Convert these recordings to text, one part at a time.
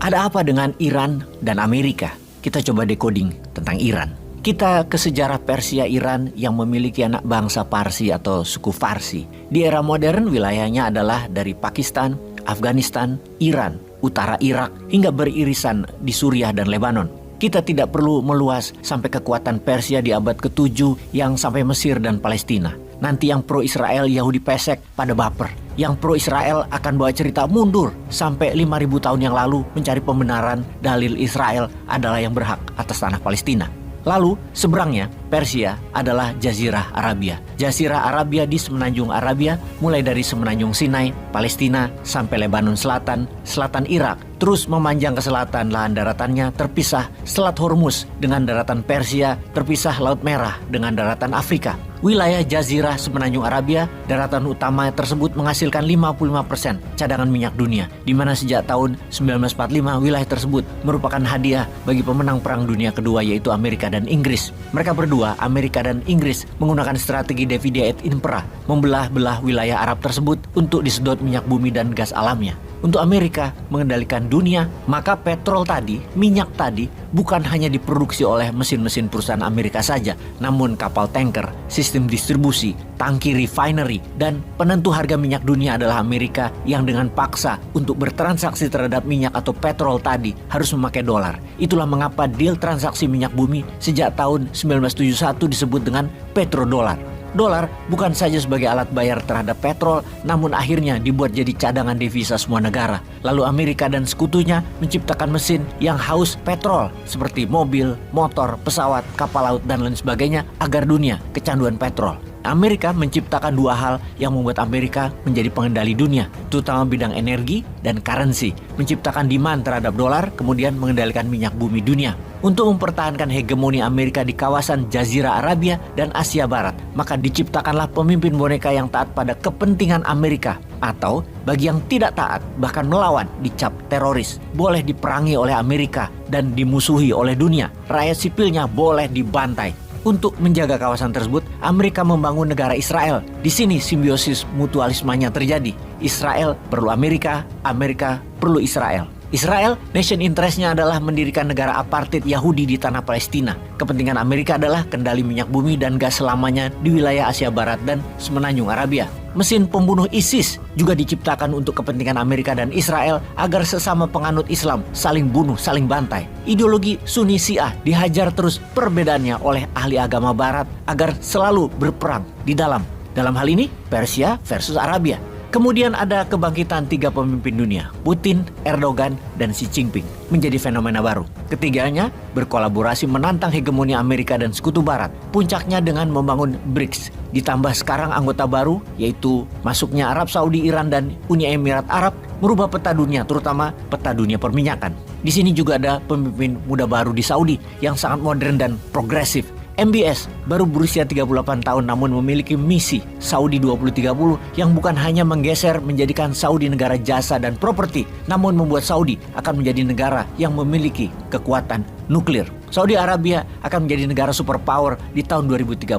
Ada apa dengan Iran dan Amerika? Kita coba decoding tentang Iran. Kita ke sejarah Persia Iran yang memiliki anak bangsa Parsi atau suku Farsi. Di era modern wilayahnya adalah dari Pakistan, Afghanistan, Iran, utara Irak, hingga beririsan di Suriah dan Lebanon. Kita tidak perlu meluas sampai kekuatan Persia di abad ke-7 yang sampai Mesir dan Palestina. Nanti yang pro-Israel Yahudi pesek pada baper. Yang pro-Israel akan bawa cerita mundur sampai 5.000 tahun yang lalu mencari pembenaran dalil Israel adalah yang berhak atas tanah Palestina. Lalu seberangnya Persia adalah Jazirah Arabia. Jazirah Arabia di semenanjung Arabia mulai dari semenanjung Sinai, Palestina sampai Lebanon Selatan, selatan Irak. Terus memanjang ke selatan, lahan daratannya terpisah Selat Hormuz dengan daratan Persia, terpisah Laut Merah dengan daratan Afrika. Wilayah Jazirah Semenanjung Arabia, daratan utama tersebut menghasilkan 55% cadangan minyak dunia, di mana sejak tahun 1945 wilayah tersebut merupakan hadiah bagi pemenang Perang Dunia Kedua yaitu Amerika dan Inggris. Mereka berdua, Amerika dan Inggris, menggunakan strategi divide et impera, membelah-belah wilayah Arab tersebut untuk disedot minyak bumi dan gas alamnya. Untuk Amerika mengendalikan dunia, maka petrol tadi, minyak tadi, bukan hanya diproduksi oleh mesin-mesin perusahaan Amerika saja, namun kapal tanker, sistem distribusi, tangki refinery, dan penentu harga minyak dunia adalah Amerika yang dengan paksa untuk bertransaksi terhadap minyak atau petrol tadi harus memakai dolar. Itulah mengapa deal transaksi minyak bumi sejak tahun 1971 disebut dengan petrodolar. Dolar bukan saja sebagai alat bayar terhadap petrol, namun akhirnya dibuat jadi cadangan devisa semua negara. Lalu Amerika dan sekutunya menciptakan mesin yang haus petrol seperti mobil, motor, pesawat, kapal laut, dan lain sebagainya agar dunia kecanduan petrol. Amerika menciptakan dua hal yang membuat Amerika menjadi pengendali dunia, terutama bidang energi dan currency, menciptakan demand terhadap dolar, kemudian mengendalikan minyak bumi dunia. Untuk mempertahankan hegemoni Amerika di kawasan Jazirah Arabia dan Asia Barat, maka diciptakanlah pemimpin boneka yang taat pada kepentingan Amerika, atau bagi yang tidak taat bahkan melawan dicap teroris, boleh diperangi oleh Amerika dan dimusuhi oleh dunia. Rakyat sipilnya boleh dibantai. Untuk menjaga kawasan tersebut, Amerika membangun negara Israel. Di sini simbiosis mutualismenya terjadi. Israel perlu Amerika, Amerika perlu Israel. Israel, nation interest-nya adalah mendirikan negara apartheid Yahudi di tanah Palestina. Kepentingan Amerika adalah kendali minyak bumi dan gas selamanya di wilayah Asia Barat dan Semenanjung Arabia. Mesin pembunuh ISIS juga diciptakan untuk kepentingan Amerika dan Israel agar sesama penganut Islam saling bunuh, saling bantai. Ideologi Sunni Syiah dihajar terus perbedaannya oleh ahli agama Barat agar selalu berperang di dalam hal ini Persia versus Arabia. Kemudian ada kebangkitan tiga pemimpin dunia, Putin, Erdogan, dan Xi Jinping, menjadi fenomena baru. Ketiganya berkolaborasi menantang hegemoni Amerika dan Sekutu Barat. Puncaknya dengan membangun BRICS. Ditambah sekarang anggota baru, yaitu masuknya Arab Saudi, Iran, dan Uni Emirat Arab, merubah peta dunia, terutama peta dunia perminyakan. Di sini juga ada pemimpin muda baru di Saudi yang sangat modern dan progresif. MBS baru berusia 38 tahun namun memiliki misi Saudi 2030 yang bukan hanya menggeser menjadikan Saudi negara jasa dan properti, namun membuat Saudi akan menjadi negara yang memiliki kekuatan nuklir. Saudi Arabia akan menjadi negara superpower di tahun 2030.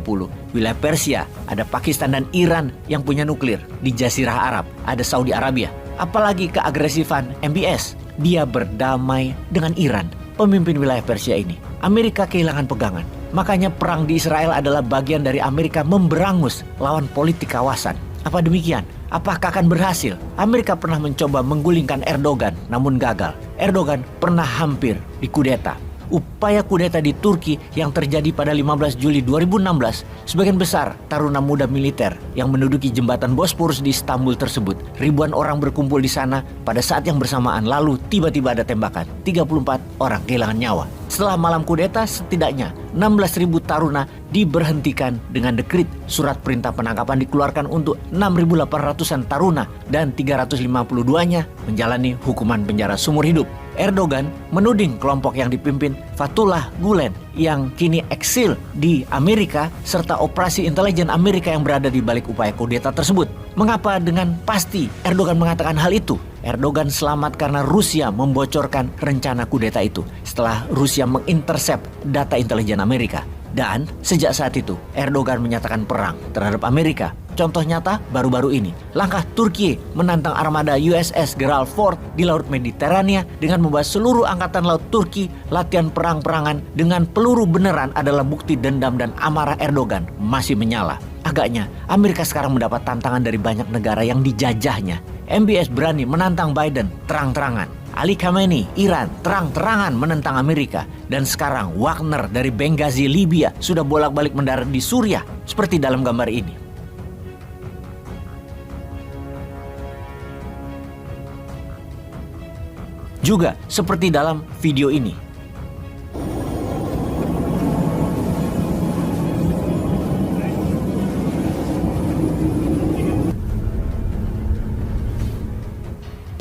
Wilayah Persia, ada Pakistan dan Iran yang punya nuklir. Di Jazirah Arab, ada Saudi Arabia. Apalagi keagresifan MBS, dia berdamai dengan Iran, pemimpin wilayah Persia ini. Amerika kehilangan pegangan. Makanya perang di Israel adalah bagian dari Amerika memberangus lawan politik kawasan. Apa demikian? Apakah akan berhasil? Amerika pernah mencoba menggulingkan Erdogan, namun gagal. Erdogan pernah hampir dikudeta. Upaya kudeta di Turki yang terjadi pada 15 Juli 2016, sebagian besar taruna muda militer yang menduduki jembatan Bosporus di Istanbul tersebut. Ribuan orang berkumpul di sana pada saat yang bersamaan, lalu tiba-tiba ada tembakan. 34 orang kehilangan nyawa. Setelah malam kudeta, setidaknya 16.000 taruna diberhentikan dengan dekrit. Surat perintah penangkapan dikeluarkan untuk 6.800-an taruna dan 352-nya menjalani hukuman penjara seumur hidup. Erdogan menuding kelompok yang dipimpin Fethullah Gulen yang kini eksil di Amerika serta operasi intelijen Amerika yang berada di balik upaya kudeta tersebut. Mengapa dengan pasti Erdogan mengatakan hal itu? Erdogan selamat karena Rusia membocorkan rencana kudeta itu setelah Rusia mengintercept data intelijen Amerika. Dan sejak saat itu Erdogan menyatakan perang terhadap Amerika. Contoh nyata baru-baru ini, langkah Turki menantang armada USS Gerald Ford di Laut Mediterania dengan membawa seluruh angkatan laut Turki latihan perang-perangan dengan peluru beneran adalah bukti dendam dan amarah Erdogan masih menyala. Agaknya Amerika sekarang mendapat tantangan dari banyak negara yang dijajahnya. MBS berani menantang Biden terang-terangan. Ali Khamenei, Iran, terang-terangan menentang Amerika. Dan sekarang Wagner dari Benghazi, Libya sudah bolak-balik mendarat di Suriah seperti dalam gambar ini. Juga seperti dalam video ini.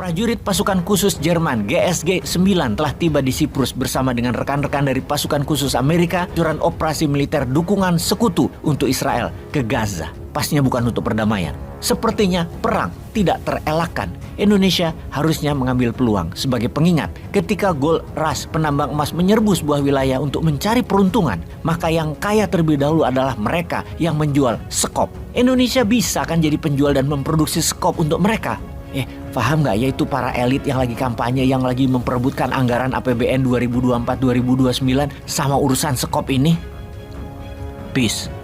Prajurit pasukan khusus Jerman GSG 9 telah tiba di Siprus bersama dengan rekan-rekan dari pasukan khusus Amerika dalam operasi militer dukungan sekutu untuk Israel ke Gaza. Pastinya bukan untuk perdamaian. Sepertinya perang tidak terelakkan. Indonesia harusnya mengambil peluang sebagai pengingat ketika Gold Rush penambang emas menyerbu sebuah wilayah untuk mencari peruntungan, maka yang kaya terlebih dahulu adalah mereka yang menjual sekop. Indonesia bisa kan jadi penjual dan memproduksi sekop untuk mereka. Paham nggak? Yaitu para elit yang lagi kampanye, yang lagi memperebutkan anggaran APBN 2024-2029 sama urusan sekop ini. Peace.